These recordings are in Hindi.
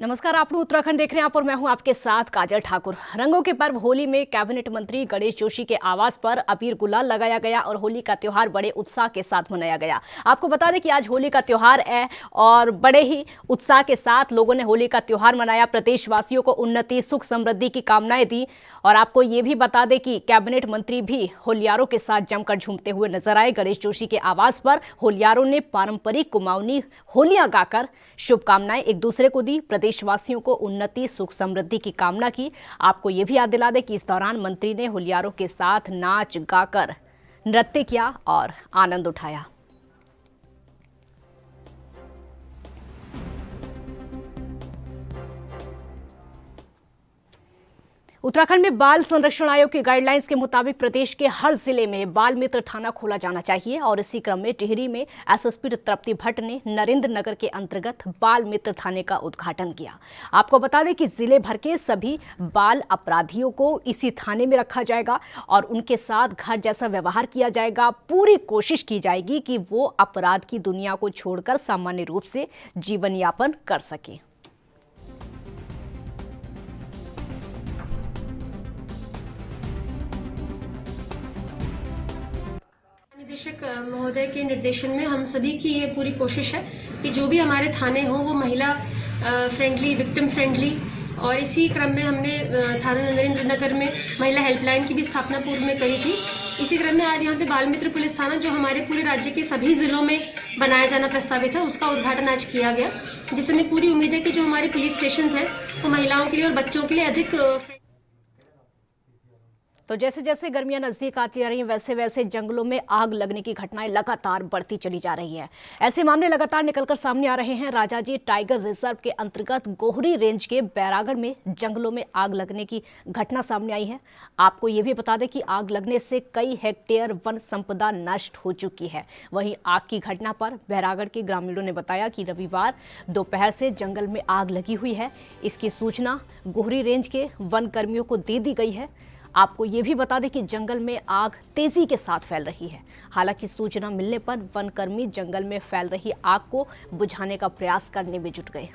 नमस्कार, आप लोग उत्तराखंड देख रहे हैं आप और मैं हूं आपके साथ काजल ठाकुर। रंगों के पर्व होली में कैबिनेट मंत्री गणेश जोशी के आवास पर अबीर गुलाल लगाया गया और होली का त्योहार बड़े उत्साह के साथ मनाया गया। आपको बता दें कि आज होली का त्योहार है और बड़े ही उत्साह के साथ लोगों ने होली का त्योहार मनाया। प्रदेशवासियों को उन्नति, सुख, समृद्धि की कामनाएं दी। और आपको ये भी बता दें कि कैबिनेट मंत्री भी होलियारों के साथ जमकर झूमते हुए नजर आए। गणेश जोशी के आवास पर होलियारों ने पारंपरिक कुमाऊनी होलियां गाकर शुभकामनाएं एक दूसरे को दी। प्रदेशवासियों को उन्नति, सुख, समृद्धि की कामना की। आपको ये भी याद दिला दें कि इस दौरान मंत्री ने होलियारों के साथ नाच गाकर नृत्य किया और आनंद उठाया। उत्तराखंड में बाल संरक्षण आयोग की गाइडलाइंस के मुताबिक प्रदेश के हर जिले में बाल मित्र थाना खोला जाना चाहिए और इसी क्रम में टिहरी में एसएसपी तृप्ति भट्ट ने नरेंद्र नगर के अंतर्गत बाल मित्र थाने का उद्घाटन किया। आपको बता दें कि जिले भर के सभी बाल अपराधियों को इसी थाने में रखा जाएगा और उनके साथ घर जैसा व्यवहार किया जाएगा। पूरी कोशिश की जाएगी कि वो अपराध की दुनिया को छोड़कर सामान्य रूप से जीवन यापन कर सके। निदेशक महोदय के निर्देशन में हम सभी की ये पूरी कोशिश है कि जो भी हमारे थाने हों वो महिला फ्रेंडली, विक्टिम फ्रेंडली। और इसी क्रम में हमने थाना नरेंद्र नगर में महिला हेल्पलाइन की भी स्थापना पूर्व में करी थी। इसी क्रम में आज यहाँ पे बाल मित्र पुलिस थाना, जो हमारे पूरे राज्य के सभी जिलों में बनाया जाना प्रस्तावित है, उसका उद्घाटन आज किया गया, जिससे हमें पूरी उम्मीद है कि जो हमारे पुलिस स्टेशन है वो महिलाओं के लिए और बच्चों के लिए अधिक। तो जैसे जैसे गर्मियां नजदीक आती जा रही हैं वैसे वैसे जंगलों में आग लगने की घटनाएं लगातार बढ़ती चली जा रही हैं। ऐसे मामले लगातार निकलकर सामने आ रहे हैं। राजाजी टाइगर रिजर्व के अंतर्गत गोहरी रेंज के बैरागढ़ में जंगलों में आग लगने की घटना सामने आई है। आपको ये भी बता दें कि आग लगने से कई हेक्टेयर वन संपदा नष्ट हो चुकी है। वहीं आग की घटना पर बैरागढ़ के ग्रामीणों ने बताया कि रविवार दोपहर से जंगल में आग लगी हुई है। इसकी सूचना गोहरी रेंज के वन कर्मियों को दे दी गई है। आपको ये भी बता दें कि जंगल में आग तेजी के साथ फैल रही है। हालांकि सूचना मिलने पर वनकर्मी जंगल में फैल रही आग को बुझाने का प्रयास करने में जुट गए।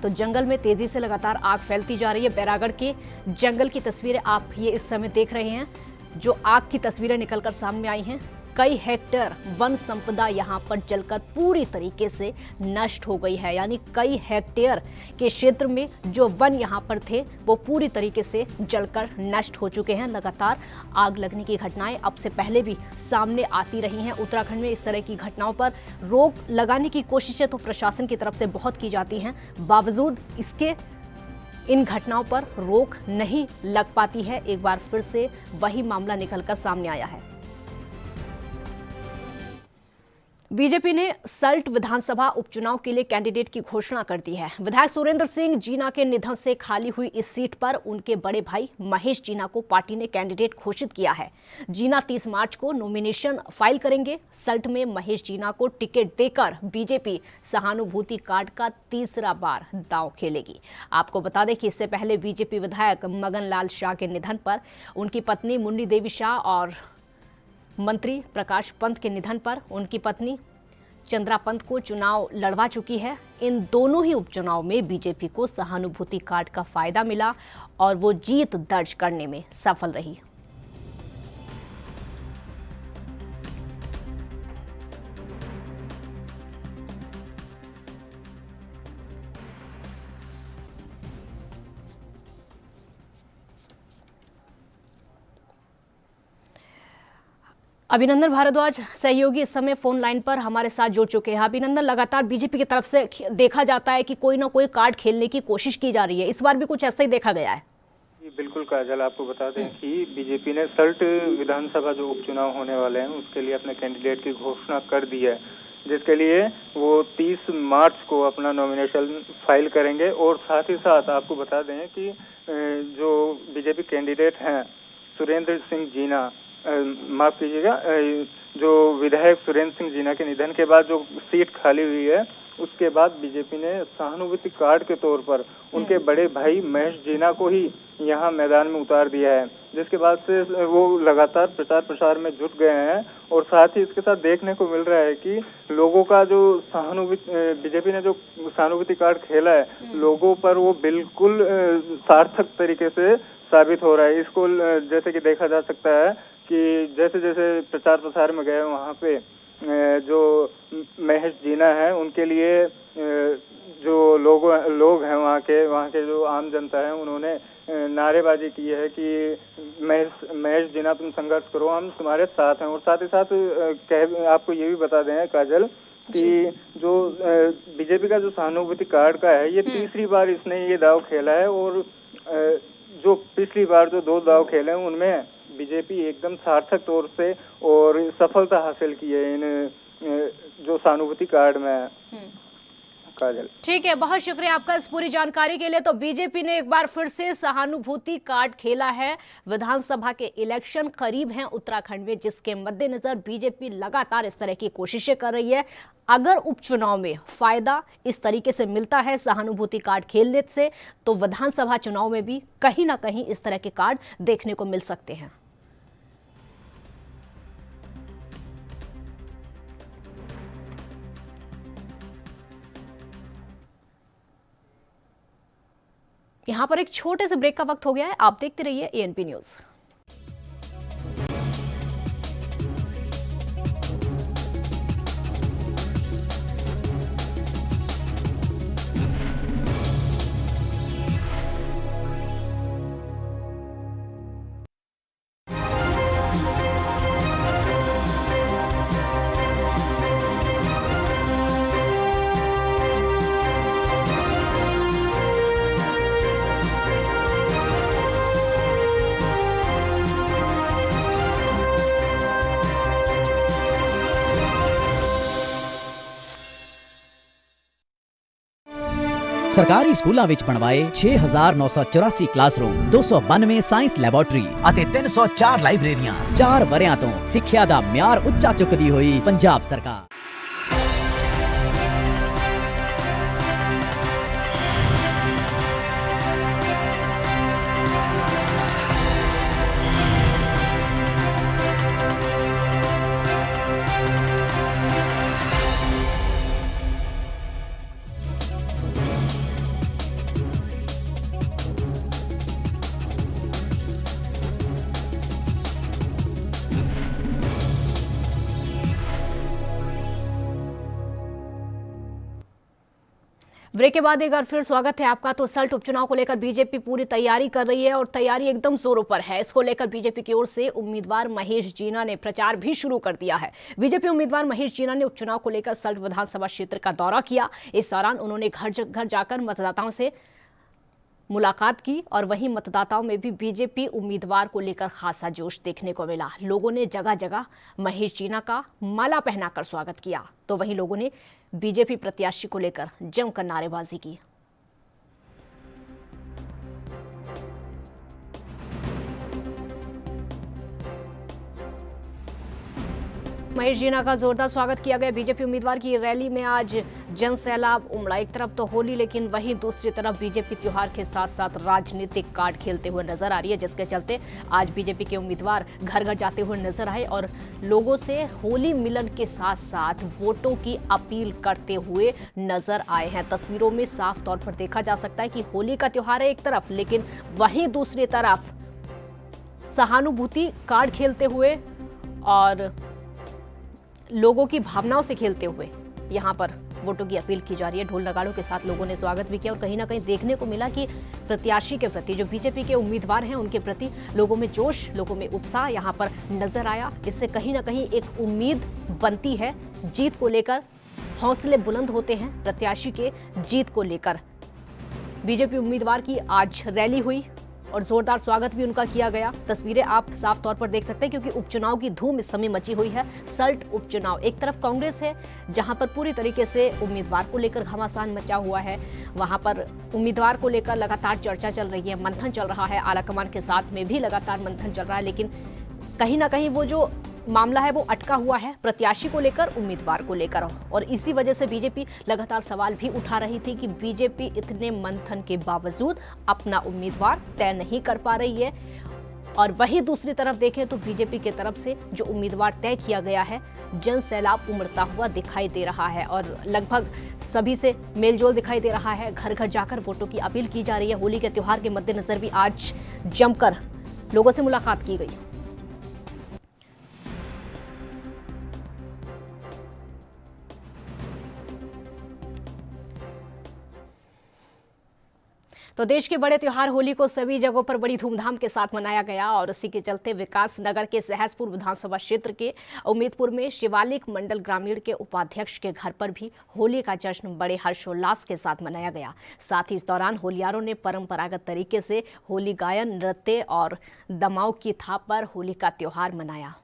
तो जंगल में तेजी से लगातार आग फैलती जा रही है। बैरागढ़ के जंगल की तस्वीरें आप ये इस समय देख रहे हैं। जो आग की तस्वीरें निकलकर सामने आई हैं, कई हेक्टेयर वन संपदा यहां पर जलकर पूरी तरीके से नष्ट हो गई है। यानी कई हेक्टेयर के क्षेत्र में जो वन यहां पर थे वो पूरी तरीके से जलकर नष्ट हो चुके हैं। लगातार आग लगने की घटनाएं अब से पहले भी सामने आती रही हैं। उत्तराखंड में इस तरह की घटनाओं पर रोक लगाने की कोशिशें तो प्रशासन की तरफ से बहुत की जाती हैं, बावजूद इसके इन घटनाओं पर रोक नहीं लग पाती है। एक बार फिर से वही मामला निकलकर सामने आया है। बीजेपी ने सल्ट विधानसभा उपचुनाव के लिए कैंडिडेट की घोषणा कर दी है। विधायक सुरेंद्र सिंह जीना के निधन से खाली हुई इस सीट पर उनके बड़े भाई महेश जीना को पार्टी ने कैंडिडेट घोषित किया है। जीना 30 मार्च को नॉमिनेशन फाइल करेंगे। सल्ट में महेश जीना को टिकट देकर बीजेपी सहानुभूति कार्ड का तीसरा बार दांव खेलेगी। आपको बता दें कि इससे पहले बीजेपी विधायक मगन लाल शाह के निधन पर उनकी पत्नी मुन्नी देवी शाह और मंत्री प्रकाश पंत के निधन पर उनकी पत्नी चंद्रा पंत को चुनाव लड़वा चुकी है। इन दोनों ही उपचुनाव में बीजेपी को सहानुभूति कार्ड का फायदा मिला और वो जीत दर्ज करने में सफल रही। अभिनंदन भारद्वाज सहयोगी इस समय फोन लाइन पर हमारे साथ जुड़ चुके हैं। अभिनंदन, लगातार बीजेपी की तरफ से देखा जाता है कि कोई ना कोई कार्ड खेलने की कोशिश की जा रही है। इस बार भी कुछ ऐसा ही देखा गया है? जी बिल्कुल काजल, आपको बता दें कि बीजेपी ने सल्ट विधानसभा जो उपचुनाव होने वाले हैं उसके लिए अपने कैंडिडेट की घोषणा कर दी है, जिसके लिए वो 30 मार्च को अपना नॉमिनेशन फाइल करेंगे। और साथ ही साथ आपको बता दें कि जो बीजेपी कैंडिडेट हैं सुरेंद्र सिंह जीना, माफ कीजिएगा, जो विधायक सुरेंद्र सिंह जीना के निधन के बाद जो सीट खाली हुई है उसके बाद बीजेपी ने सहानुभूति कार्ड के तौर पर उनके बड़े भाई महेश जीना को ही यहाँ मैदान में उतार दिया है, जिसके बाद से वो लगातार प्रचार प्रसार में जुट गए हैं। और साथ ही इसके साथ देखने को मिल रहा है कि लोगों का जो बीजेपी ने जो सहानुभूति कार्ड खेला है लोगों पर, वो बिल्कुल सार्थक तरीके से साबित हो रहा है। इसको जैसे कि देखा जा सकता है कि जैसे जैसे प्रचार प्रसार में गए वहाँ पे जो महेश जीना है उनके लिए जो लोग हैं वहाँ के जो आम जनता है, उन्होंने नारेबाजी की है कि महेश जीना तुम संघर्ष करो, हम तुम्हारे साथ हैं। और साथ ही साथ आपको ये भी बता दें काजल कि जो बीजेपी का जो सहानुभूति कार्ड का है, ये तीसरी बार इसने ये दाव खेला है। और जो पिछली बार जो 2 दाव खेले हैं उनमें बीजेपी एकदम सार्थक तौर से और सफलता हासिल की है इन जो सहानुभूति कार्ड में। काजल, ठीक है, बहुत शुक्रिया आपका इस पूरी जानकारी के लिए। तो बीजेपी ने एक बार फिर से सहानुभूति कार्ड खेला है। विधानसभा के इलेक्शन करीब हैं उत्तराखंड में, जिसके मद्देनजर बीजेपी लगातार इस तरह की कोशिशें कर रही है। अगर उपचुनाव में फायदा इस तरीके से मिलता है सहानुभूति कार्ड खेलने से, तो विधानसभा चुनाव में भी कहीं ना कहीं इस तरह के कार्ड देखने को मिल सकते हैं। यहां पर एक छोटे से ब्रेक का वक्त हो गया है। आप देखते रहिए ANP न्यूज। ਸਰਕਾਰੀ ਸਕੂਲਾਂ ਵਿੱਚ ਬਣਵਾਏ 6984 ਕਲਾਸਰੂਮ, 292 ਸਾਇੰਸ ਲੈਬੋਰੇਟਰੀ ਅਤੇ 304 ਲਾਇਬ੍ਰੇਰੀਆਂ। 4 ਵਰਿਆਂ ਤੋਂ ਸਿੱਖਿਆ ਦਾ ਮਿਆਰ ਉੱਚਾ ਚੁੱਕਦੀ ਹੋਈ ਪੰਜਾਬ ਸਰਕਾਰ। ब्रेक के बाद एक बार फिर स्वागत है आपका। तो सल्ट उपचुनाव को लेकर बीजेपी पूरी तैयारी कर रही है और तैयारी एकदम जोरों पर है। इसको लेकर बीजेपी की ओर से उम्मीदवार महेश जीना ने प्रचार भी शुरू कर दिया है। बीजेपी उम्मीदवार महेश जीना ने उपचुनाव को लेकर सल्ट विधानसभा क्षेत्र का दौरा किया। इस दौरान उन्होंने घर जाकर मतदाताओं से मुलाकात की और वहीं मतदाताओं में भी बीजेपी उम्मीदवार को लेकर खासा जोश देखने को मिला। लोगों ने जगह जगह महेश जीना का माला पहनाकर स्वागत किया, तो वहीं लोगों ने बीजेपी प्रत्याशी को लेकर जमकर नारेबाजी की। महेश जीना का जोरदार स्वागत किया गया। बीजेपी उम्मीदवार की रैली में आज जन सैलाब उमड़ा। एक तरफ तो होली, लेकिन वहीं दूसरी तरफ बीजेपी त्योहार के साथ साथ राजनीतिक कार्ड खेलते हुए नजर आ रही है, जिसके चलते आज बीजेपी के उम्मीदवार घर घर जाते हुए नजर आए और लोगों से होली मिलन के साथ साथ वोटों की अपील करते हुए नजर आए हैं। तस्वीरों में साफ तौर पर देखा जा सकता है कि होली का त्योहार है एक तरफ, लेकिन वहीं दूसरी तरफ सहानुभूति कार्ड खेलते हुए और लोगों की भावनाओं से खेलते हुए यहाँ पर वोटों की अपील की जा रही है। ढोल नगाड़ों के साथ लोगों ने स्वागत भी किया और कहीं ना कहीं देखने को मिला कि प्रत्याशी के प्रति, जो बीजेपी के उम्मीदवार हैं, उनके प्रति लोगों में जोश, लोगों में उत्साह यहाँ पर नजर आया। इससे कहीं ना कहीं एक उम्मीद बनती है जीत को लेकर, हौसले बुलंद होते हैं प्रत्याशी के जीत को लेकर। बीजेपी उम्मीदवार की आज रैली हुई और जोरदार स्वागत भी उनका किया गया। तस्वीरें आप साफ तौर पर देख सकते हैं क्योंकि उपचुनाव की धूम इस समय मची हुई है। सल्ट उपचुनाव, एक तरफ कांग्रेस है जहां पर पूरी तरीके से उम्मीदवार को लेकर घमासान मचा हुआ है, वहां पर उम्मीदवार को लेकर लगातार चर्चा चल रही है, मंथन चल रहा है, आलाकमान के साथ में भी लगातार मंथन चल रहा है, लेकिन कहीं ना कहीं वो जो मामला है वो अटका हुआ है प्रत्याशी को लेकर, उम्मीदवार को लेकर, और इसी वजह से बीजेपी लगातार सवाल भी उठा रही थी कि बीजेपी इतने मंथन के बावजूद अपना उम्मीदवार तय नहीं कर पा रही है। और वहीं दूसरी तरफ देखें तो बीजेपी की तरफ से जो उम्मीदवार तय किया गया है, जन सैलाब उमड़ता हुआ दिखाई दे रहा है और लगभग सभी से मेलजोल दिखाई दे रहा है। घर घर जाकर वोटों की अपील की जा रही है। होली के त्योहार के मद्देनजर भी आज जमकर लोगों से मुलाकात की गई। तो देश के बड़े त्योहार होली को सभी जगहों पर बड़ी धूमधाम के साथ मनाया गया और इसी के चलते विकास नगर के सहसपुर विधानसभा क्षेत्र के उम्मीदपुर में शिवालिक मंडल ग्रामीण के उपाध्यक्ष के घर पर भी होली का जश्न बड़े हर्षोल्लास के साथ मनाया गया। साथ ही इस दौरान होलियारों ने परंपरागत तरीके से होली गायन, नृत्य और दमाऊ की थाप पर होली का त्योहार मनाया।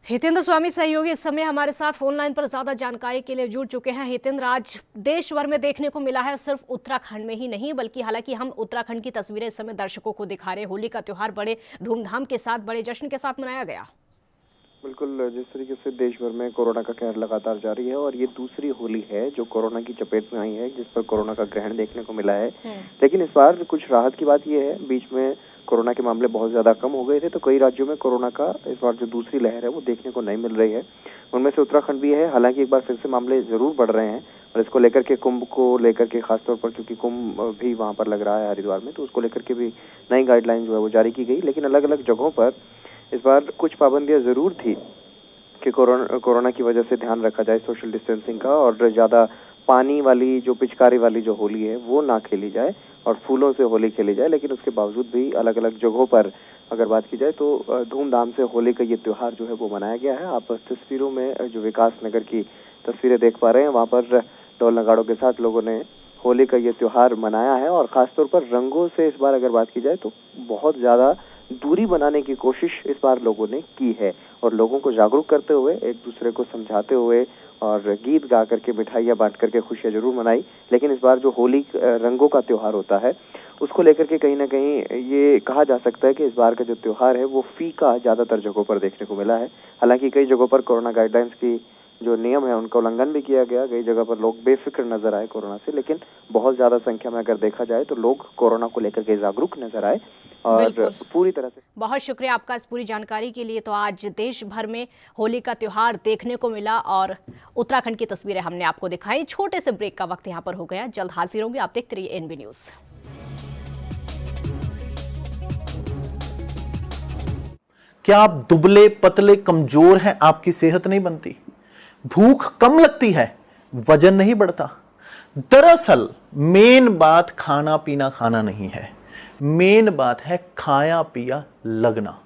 हितेंद्र स्वामी सहयोगी इस समय हमारे साथ फोन लाइन पर ज्यादा जानकारी के लिए जुड़ चुके हैं। हितेंद्र, आज देश भर में देखने को मिला है, सिर्फ उत्तराखंड में ही नहीं बल्कि हालांकि हम उत्तराखंड की तस्वीरें इस समय दर्शकों को दिखा रहे हैं। होली का त्योहार बड़े धूमधाम के साथ, बड़े जश्न के साथ मनाया गया। बिल्कुल, जिस तरीके से देश भर में कोरोना का कहर लगातार जारी है और ये दूसरी होली है जो कोरोना की चपेट में आई है, जिस पर कोरोना का ग्रहण देखने को मिला है। लेकिन इस बार कुछ राहत की बात ये है, बीच में कोरोना के मामले बहुत ज्यादा कम हो गए थे, तो कई राज्यों में कोरोना का इस बार जो दूसरी लहर है वो देखने को नहीं मिल रही है। उनमें से उत्तराखंड भी है। हालांकि एक बार फिर से मामले जरूर बढ़ रहे हैं और इसको लेकर के कुंभ को लेकर के खासतौर पर, क्योंकि कुंभ भी वहां पर लग रहा है हरिद्वार में, तो उसको लेकर के भी नई गाइडलाइन जो है वो जारी की गई। लेकिन अलग अलग जगहों पर इस बार कुछ पाबंदियां जरूर थी कि कोरोना की वजह से ध्यान रखा जाए सोशल डिस्टेंसिंग का, और ज्यादा पानी वाली जो पिचकारी वाली जो होली है वो ना खेली जाए और फूलों से होली खेली जाए। लेकिन उसके बावजूद भी अलग अलग जगहों पर अगर बात की जाए तो धूमधाम से होली का ये त्योहार जो है वो मनाया गया है। आप तस्वीरों में जो विकास नगर की तस्वीरें देख पा रहे हैं, वहाँ पर ढोल नगाड़ों के साथ लोगों ने होली का ये त्योहार मनाया है। और खासतौर पर रंगों से इस बार अगर बात की जाए तो बहुत ज्यादा दूरी बनाने की कोशिश इस बार लोगों ने की है और लोगों को जागरूक करते हुए, एक दूसरे को समझाते हुए और गीत गा करके, मिठाइयाँ बांट करके खुशियाँ जरूर मनाई। लेकिन इस बार जो होली रंगों का त्योहार होता है उसको लेकर के कहीं ना कहीं ये कहा जा सकता है कि इस बार का जो त्योहार है वो फीका ज्यादातर जगहों पर देखने को मिला है। हालांकि कई जगहों पर कोरोना गाइडलाइंस की जो नियम है उनका उल्लंघन भी किया गया, कई जगह पर लोग बेफिक्र नजर आए कोरोना से, लेकिन बहुत ज्यादा संख्या में अगर देखा जाए तो लोग कोरोना को लेकर के जागरूक नजर आए और पूरी तरह से। बहुत शुक्रिया आपका इस पूरी जानकारी के लिए। तो आज देश भर में होली का त्योहार देखने को मिला और उत्तराखंड की तस्वीरें हमने आपको दिखाई। छोटे से ब्रेक का वक्त यहाँ पर हो गया, जल्द हाजिर होंगे। आप देखते रहिए एनबी न्यूज। क्या आप दुबले पतले कमजोर हैं? आपकी सेहत नहीं बनती, भूख कम लगती है, वजन नहीं बढ़ता? दरअसल मेन बात खाना पीना खाना नहीं है, मेन बात है खाया पिया लगना।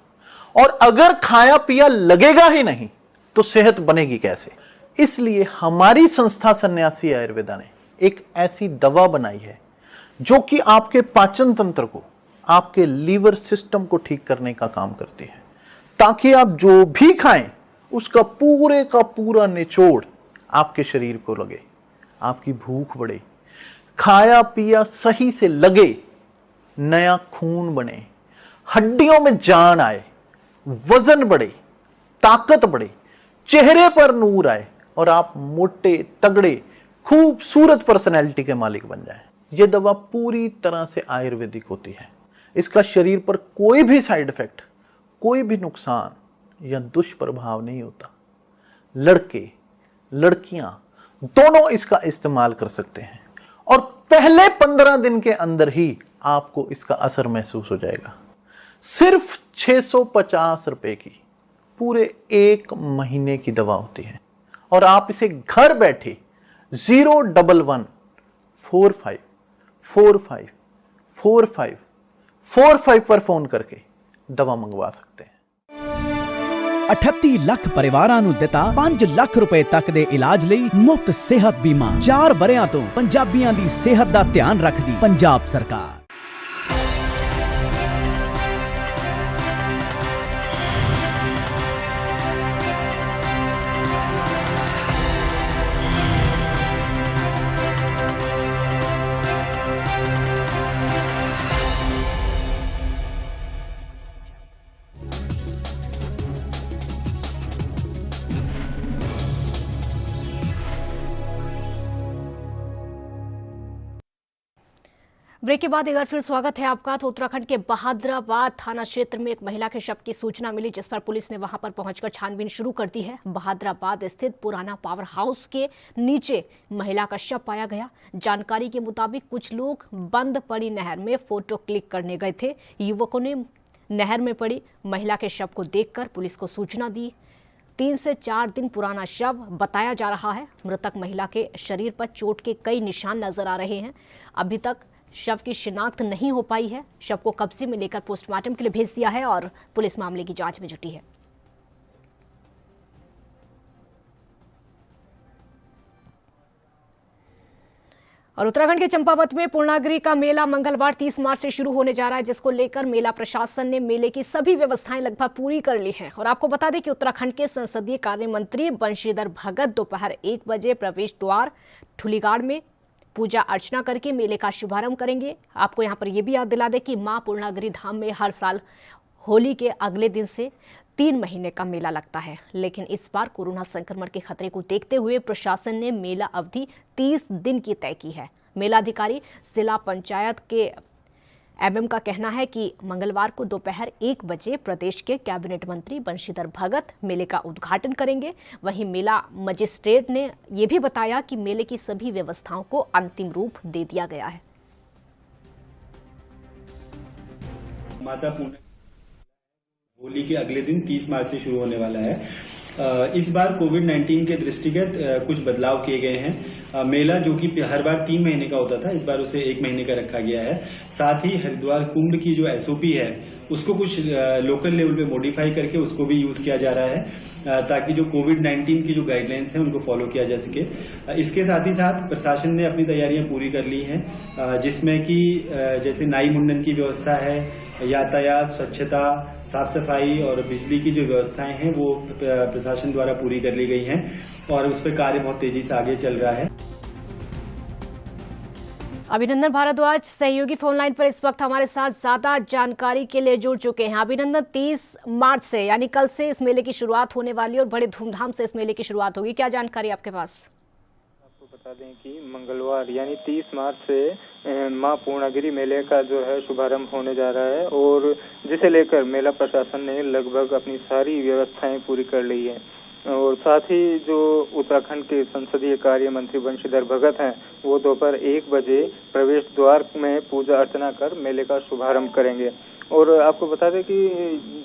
और अगर खाया पिया लगेगा ही नहीं तो सेहत बनेगी कैसे? इसलिए हमारी संस्था सन्यासी आयुर्वेदा ने एक ऐसी दवा बनाई है जो कि आपके पाचन तंत्र को, आपके लीवर सिस्टम को ठीक करने का काम करती है, ताकि आप जो भी खाएं उसका पूरे का पूरा निचोड़ आपके शरीर को लगे, आपकी भूख बढ़े, खाया पिया सही से लगे, नया खून बने, हड्डियों में जान आए, वजन बढ़े, ताकत बढ़े, चेहरे पर नूर आए और आप मोटे तगड़े खूबसूरत पर्सनैलिटी के मालिक बन जाएं। यह दवा पूरी तरह से आयुर्वेदिक होती है। इसका शरीर पर कोई भी साइड इफेक्ट, कोई भी नुकसान या दुष्प्रभाव नहीं होता। लड़के लड़कियां दोनों इसका इस्तेमाल कर सकते हैं और पहले 15 दिन के अंदर ही आपको इसका असर महसूस हो जाएगा। सिर्फ 650 रुपए की पूरे 1 महीने की दवा होती है और आप इसे घर बैठे 01145454545 पर फोन करके दवा मंगवा सकते हैं। 38 ਲੱਖ ਪਰਿਵਾਰਾਂ ਨੂੰ ਦਿੱਤਾ 5 ਲੱਖ ਰੁਪਏ ਤੱਕ ਦੇ ਇਲਾਜ ਲਈ ਮੁਫਤ ਸਿਹਤ ਬੀਮਾ। 4 ਵਰਿਆਂ ਤੋਂ ਪੰਜਾਬੀਆਂ ਦੀ ਸਿਹਤ ਦਾ ਧਿਆਨ ਰੱਖਦੀ ਪੰਜਾਬ ਸਰਕਾਰ। ब्रेक के बाद एक बार फिर स्वागत है आपका। तो उत्तराखंड के बहादुराबाद थाना क्षेत्र में एक महिला के शव की सूचना मिली, जिस पर पुलिस ने वहां पर पहुंचकर छानबीन शुरू कर दी है। बहादुराबाद स्थित पुराना पावर हाउस के नीचे महिला का शव पाया गया। जानकारी के मुताबिक कुछ लोग बंद पड़ी नहर में फोटो क्लिक करने गए थे। युवकों ने नहर में पड़ी महिला के शव को देखकर पुलिस को सूचना दी। 3 से 4 दिन पुराना शव बताया जा रहा है। मृतक महिला के शरीर पर चोट के कई निशान नजर आ रहे हैं। अभी तक शव की शिनाख्त नहीं हो पाई है। शव को कब्जे में लेकर पोस्टमार्टम के लिए भेज दिया है और पुलिस मामले की जांच में जुटी है। और उत्तराखंड के चंपावत में पूर्णागिरि का मेला मंगलवार 30 मार्च से शुरू होने जा रहा है, जिसको लेकर मेला प्रशासन ने मेले की सभी व्यवस्थाएं लगभग पूरी कर ली हैं। और आपको बता दें कि उत्तराखंड के संसदीय कार्य मंत्री बंशीधर भगत दोपहर 1 बजे प्रवेश द्वार ठुलीगाड़ में पूजा अर्चना करके मेले का शुभारंभ करेंगे। आपको यहां पर यह भी याद दिला दें कि मां पूर्णागिरि धाम में हर साल होली के अगले दिन से 3 महीने का मेला लगता है, लेकिन इस बार कोरोना संक्रमण के खतरे को देखते हुए प्रशासन ने मेला अवधि 30 दिन की तय की है। मेला अधिकारी जिला पंचायत के एमएम का कहना है कि मंगलवार को दोपहर 1 बजे प्रदेश के कैबिनेट मंत्री बंशीधर भगत मेले का उद्घाटन करेंगे। वहीं मेला मजिस्ट्रेट ने यह भी बताया कि मेले की सभी व्यवस्थाओं को अंतिम रूप दे दिया गया है। माता पूर्णिमा होली के अगले दिन 30 मार्च से शुरू होने वाला है। इस बार कोविड-19 के दृष्टिगत कुछ बदलाव किए गए हैं। मेला जो कि हर बार 3 महीने का होता था, इस बार उसे 1 महीने का रखा गया है। साथ ही हरिद्वार कुंभ की जो एसओपी है उसको कुछ लोकल लेवल पे मॉडिफाई करके उसको भी यूज किया जा रहा है, ताकि जो कोविड-19 की जो गाइडलाइंस हैं उनको फॉलो किया जा सके। इसके साथ ही साथ प्रशासन ने अपनी तैयारियां पूरी कर ली हैं, जिसमें कि जैसे नाई मुंडन की व्यवस्था है, यातायात, स्वच्छता, साफ सफाई और बिजली की जो व्यवस्थाएं हैं वो प्रशासन द्वारा पूरी कर ली गई हैं और उस पर कार्य बहुत तेजी से आगे चल रहा है। अभिनंदन भारद्वाज सहयोगी फोन लाइन पर इस वक्त हमारे साथ ज्यादा जानकारी के लिए जुड़ चुके हैं। अभिनंदन, 30 मार्च से यानी कल से इस मेले की शुरुआत होने वाली है और बड़े धूमधाम से इस मेले की शुरुआत होगी, क्या जानकारी आपके पास? आपको बता दें कि मंगलवार यानी 30 मार्च से मां पूर्णागिरि मेले का जो है शुभारंभ होने जा रहा है और जिसे लेकर मेला प्रशासन ने लगभग अपनी सारी व्यवस्थाएं पूरी कर ली है। और साथ ही जो उत्तराखंड के संसदीय कार्य मंत्री बंशीधर भगत हैं वो दोपहर 1 बजे प्रवेश द्वार में पूजा अर्चना कर मेले का शुभारंभ करेंगे। और आपको बता दें कि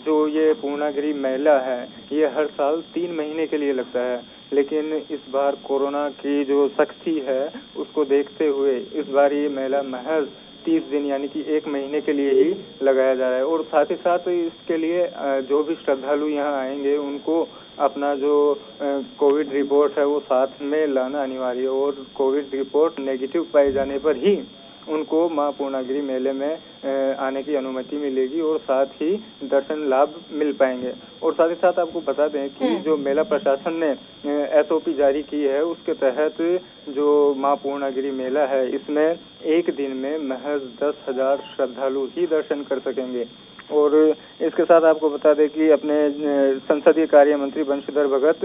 जो ये पूर्णागिरि मेला है ये हर साल 3 महीने के लिए लगता है, लेकिन इस बार कोरोना की जो सख्ती है उसको देखते हुए इस बार ये मेला महज 30 दिन यानी कि 1 महीने के लिए ही लगाया जा रहा है। और साथ ही साथ इसके लिए जो भी श्रद्धालु यहाँ आएंगे उनको अपना जो कोविड रिपोर्ट है वो साथ में लाना अनिवार्य है और कोविड रिपोर्ट नेगेटिव पाए जाने पर ही उनको मां पूर्णागिरि मेले में आने की अनुमति मिलेगी और साथ ही दर्शन लाभ मिल पाएंगे। और साथ ही साथ आपको बता दें कि जो मेला प्रशासन ने एसओपी जारी की है उसके तहत जो मां पूर्णागिरि मेला है इसमें एक दिन में महज 10,000 श्रद्धालु ही दर्शन कर सकेंगे। और इसके साथ आपको बता दें कि अपने संसदीय कार्य मंत्री बंशीधर भगत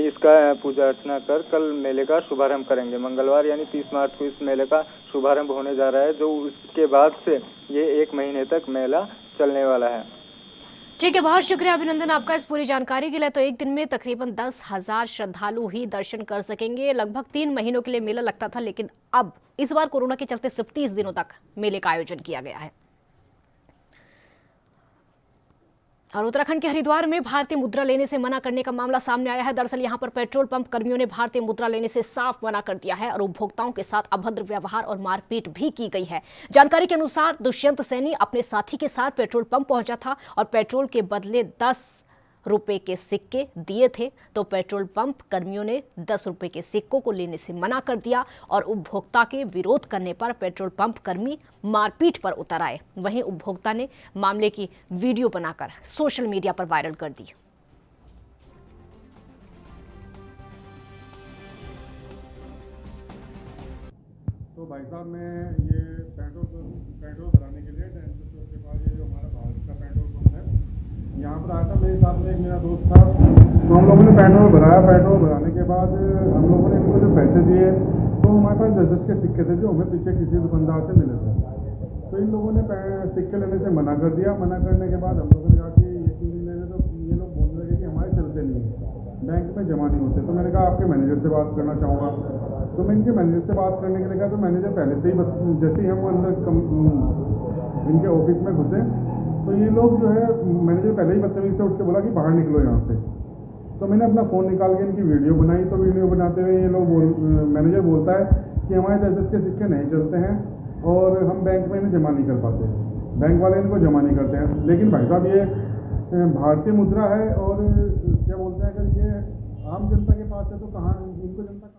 इसका पूजा अर्चना कर कल मेले का शुभारंभ करेंगे। मंगलवार यानी 30 मार्च को इस मेले का शुभारंभ होने जा रहा है, जो उसके बाद से ये 1 महीने तक मेला चलने वाला है। ठीक है, बहुत शुक्रिया अभिनंदन आपका इस पूरी जानकारी के लिए। तो एक दिन में तकरीबन 10,000 श्रद्धालु ही दर्शन कर सकेंगे। लगभग 3 महीनों के लिए मेला लगता था, लेकिन अब इस बार कोरोना के चलते सिर्फ 30 दिनों तक मेले का आयोजन किया गया है। और उत्तराखंड के हरिद्वार में भारतीय मुद्रा लेने से मना करने का मामला सामने आया है। दरअसल यहां पर पेट्रोल पंप कर्मियों ने भारतीय मुद्रा लेने से साफ मना कर दिया है और उपभोक्ताओं के साथ अभद्र व्यवहार और मारपीट भी की गई है। जानकारी के अनुसार दुष्यंत सैनी अपने साथी के साथ पेट्रोल पंप पहुंचा था और पेट्रोल के बदले 10 रुपए के सिक्के दिए थे तो पेट्रोल पंप कर्मियों ने 10 रुपए के सिक्कों को लेने से मना कर दिया और उपभोक्ता के विरोध करने पर पेट्रोल पंप कर्मी मारपीट पर उतर आए। वहीं उपभोक्ता ने मामले की वीडियो बनाकर सोशल मीडिया पर वायरल कर दी। तो भाई साहब, मैं ये पेट्रोल भराने के लिए टैंकर चौक के पास ये जो हमारा भारत का पेट्रोल पंप है, यहाँ पर आया था। मेरे साथ में एक मेरा दोस्त था, तो हम लोगों ने पेट्रोल भराया। पेट्रोल भराने के बाद हम लोगों ने इनको जो पैसे दिए, तो हमारे पास 10 के सिक्के थे जो हमें पीछे किसी दुकानदार से मिले थे। तो इन लोगों ने सिक्के लेने से मना कर दिया। मना करने के बाद हम लोगों ने कहा कि ये क्यों नहीं ले रहे, तो ये लोग बोलने लगे कि हमारे चलते नहीं है, बैंक में जमा नहीं होते। तो मैंने कहा आपके मैनेजर से बात करना चाहूँगा। तो मैं इनके मैनेजर से बात करने के लिए कहा, तो मैनेजर पहले से ही जैसे ही हम अंदर इनके ऑफिस में घुसे, तो ये लोग जो है मैनेजर पहले ही बदतमीजी से उठ के बोला कि बाहर निकलो यहाँ से। तो मैंने अपना फ़ोन निकाल के इनकी वीडियो बनाई। तो वीडियो बनाते हुए ये लोग मैनेजर बोलता है कि हमारे 10 के सिक्के नहीं चलते हैं और हम बैंक में इन्हें जमा नहीं कर पाते, बैंक वाले इनको जमा नहीं करते हैं। लेकिन भाई साहब, ये भारतीय मुद्रा है और क्या बोलते हैं, अगर ये आम जनता के पास है तो कहाँ इनको जनता।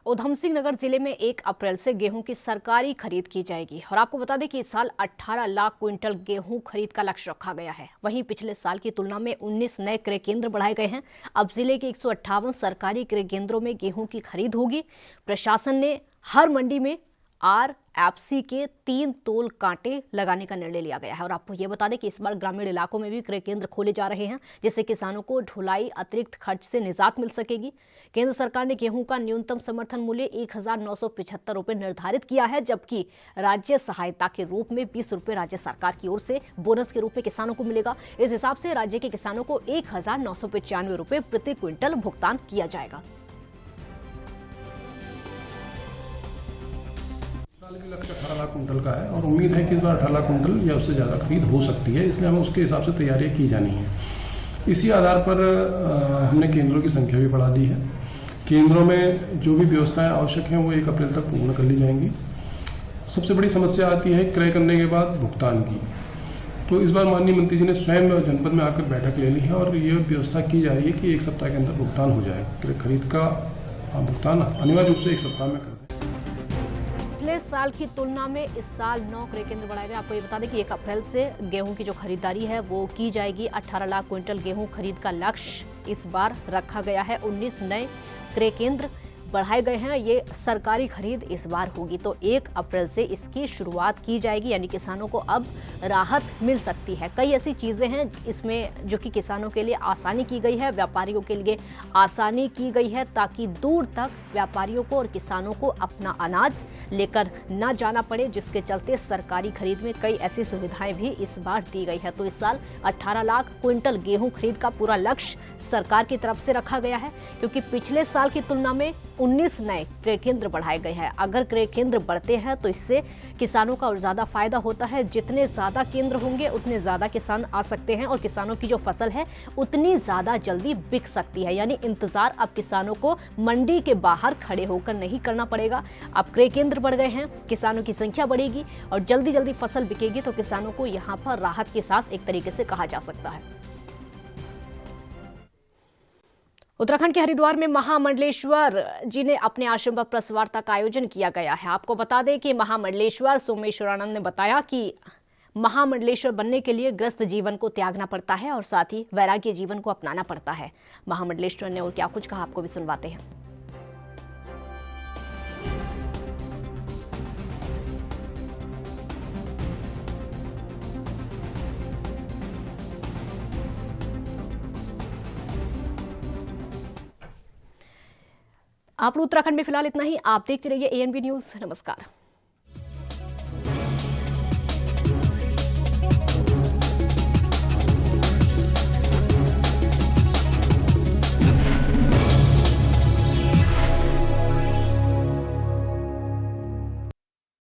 उधम सिंह नगर जिले में 1 अप्रैल से गेहूं की सरकारी खरीद की जाएगी और आपको बता दें कि इस साल 18 लाख क्विंटल गेहूं खरीद का लक्ष्य रखा गया है। वहीं पिछले साल की तुलना में 19 नए क्रय केंद्र बढ़ाए गए हैं। अब जिले के 158 सरकारी क्रय केंद्रों में गेहूं की खरीद होगी। प्रशासन ने हर मंडी में RFC के 3 तोल कांटे लगाने का निर्णय लिया गया है। और आपको ये बता दें कि इस बार ग्रामीण इलाकों में भी क्रय केंद्र खोले जा रहे हैं, जिससे किसानों को ढुलाई अतिरिक्त खर्च से निजात मिल सकेगी। केंद्र सरकार ने गेहूं का न्यूनतम समर्थन मूल्य 1975 रुपये निर्धारित किया है, जबकि राज्य सहायता के रूप में 20 रुपये राज्य सरकार की ओर से बोनस के रूप में किसानों को मिलेगा। इस हिसाब से राज्य के किसानों को 1995 रुपये प्रति क्विंटल भुगतान किया जाएगा। की लक्ष्य 18 लाख कुंटल का है और उम्मीद है कि इस बार 18 लाख कुंटल या उससे ज़्यादा खरीद हो सकती है, इसलिए हमें उसके हिसाब से तैयारियां की जानी है। इसी आधार पर हमने केंद्रों की संख्या भी बढ़ा दी है। केंद्रों में जो भी व्यवस्थाएं आवश्यक हैं वो 1 अप्रैल तक पूर्ण कर ली जाएंगी। सबसे बड़ी समस्या आती है क्रय करने के बाद भुगतान की। तो इस बार माननीय मंत्री जी ने स्वयं जनपद में आकर बैठक ले ली है और ये व्यवस्था की जा रही है कि 1 सप्ताह के अंदर भुगतान हो जाए। खरीद का भुगतान अनिवार्य रूप से 1 सप्ताह में कर। पिछले साल की तुलना में इस साल 9 क्रय केंद्र बढ़ाए गए। आपको ये बता दें कि 1 अप्रैल से गेहूं की जो खरीदारी है वो की जाएगी। 18 लाख क्विंटल गेहूं खरीद का लक्ष्य इस बार रखा गया है। 19 नए क्रय केंद्र बढ़ाए गए हैं। ये सरकारी खरीद इस बार होगी, तो 1 अप्रैल से इसकी शुरुआत की जाएगी, यानी किसानों को अब राहत मिल सकती है। कई ऐसी चीज़ें हैं इसमें जो कि किसानों के लिए आसानी की गई है, व्यापारियों के लिए आसानी की गई है, ताकि दूर तक व्यापारियों को और किसानों को अपना अनाज लेकर न जाना पड़े, जिसके चलते सरकारी खरीद में कई ऐसी सुविधाएं भी इस बार दी गई है। तो इस साल 18 लाख क्विंटल गेहूं खरीद का पूरा लक्ष्य सरकार की तरफ से रखा गया है, क्योंकि पिछले साल की तुलना में 19 नए क्रय केंद्र बढ़ाए गए हैं। अगर क्रय केंद्र बढ़ते हैं तो इससे किसानों का और ज़्यादा फायदा होता है। जितने ज़्यादा केंद्र होंगे उतने ज़्यादा किसान आ सकते हैं और किसानों की जो फसल है उतनी ज़्यादा जल्दी बिक सकती है। यानी इंतज़ार अब किसानों को मंडी के बाहर खड़े होकर नहीं करना पड़ेगा। अब क्रय केंद्र बढ़ गए हैं, किसानों की संख्या बढ़ेगी और जल्दी जल्दी फसल बिकेगी, तो किसानों को यहाँ पर राहत की सांस एक तरीके से कहा जा सकता है। उत्तराखंड के हरिद्वार में महामंडलेश्वर जी ने अपने आश्रम पर प्रेस वार्ता का आयोजन किया गया है। आपको बता दें कि महामंडलेश्वर सोमेश्वरानंद ने बताया कि महामंडलेश्वर बनने के लिए ग्रस्त जीवन को त्यागना पड़ता है और साथ ही वैराग्य जीवन को अपनाना पड़ता है। महामंडलेश्वर ने और क्या कुछ कहा, आपको भी सुनवाते हैं। आप लोग उत्तराखंड में फिलहाल इतना ही। आप देखते रहिए ANB न्यूज़। नमस्कार।